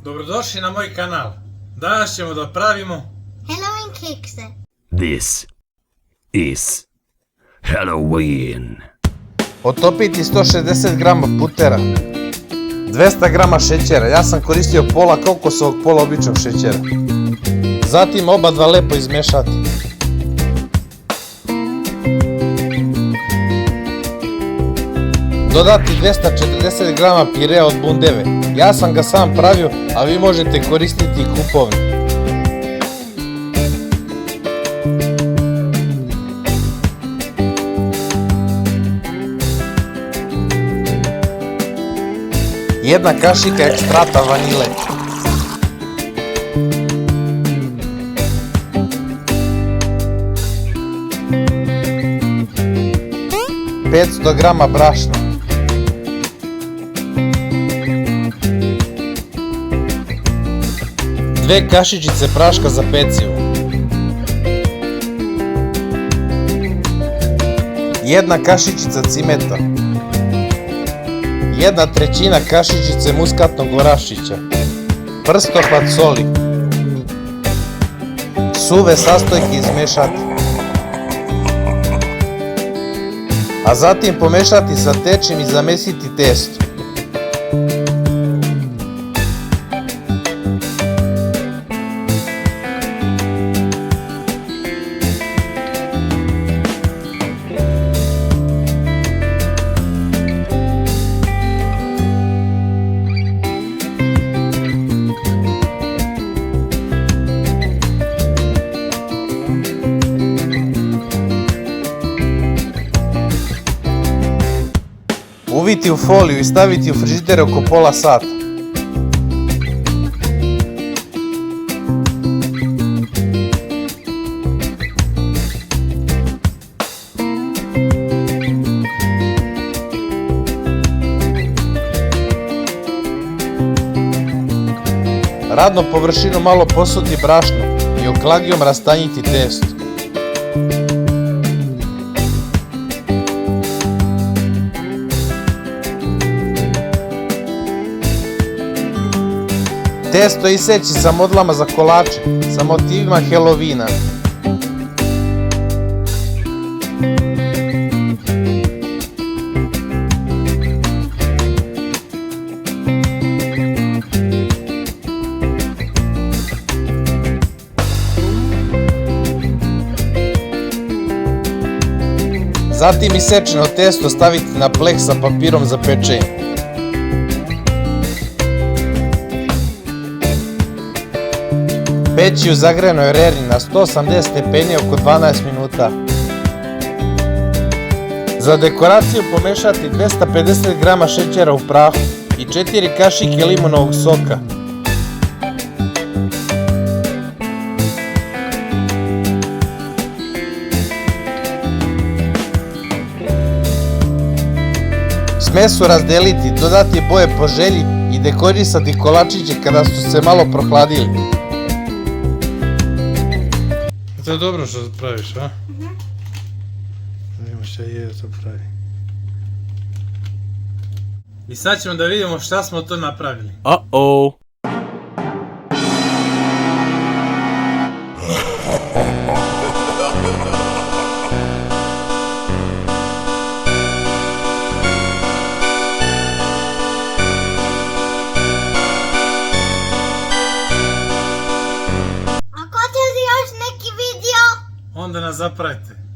Dobrodošli na moj kanal. Danas ćemo da pravimo Halloween kekse. This is Halloween. Otopiti 160 grama putera, 200 grama šećera, ja sam koristio pola kokosovog, pola običnog šećera. Zatim oba dva lepo izmešati. Dodati 240 grama pirea od bundeve, ja sam ga sam pravio, a vi možete koristiti i kupovni. Jedna kašika ekstrata vanile. Petsto grama brašna. Dve kašičice praška za pecivo. Jedna kašičica cimeta. 1/3 kašičice muskatnog orašića, prstopat soli, suve sastojke izmešati, a zatim pomešati sa tečim i zamesiti testo. Uviti u foliju i staviti u frižider oko pola sata. Radnu površinu malo posuti brašnom i oklagijom rastanjiti testo. Testo iseći sa modlama za kolače, sa motivima Halloweena. Zatim isečeno testo staviti na pleh sa papirom za pečenje. Peći u zagrejanoj reri na 180 stepeni oko 12 minuta. Za dekoraciju pomešati 250 grama šećera u prahu i 4 kašike limonovog soka. Smesu razdeliti, dodati boje po želji i dekorisati kolačiće kada su se malo prohladili. To je dobro što praviš, a? Vidimo šta je to pravi. I sad ćemo da vidimo šta smo to napravili. Uh-oh. Ako ćete još neki video, Onda nas zapravite.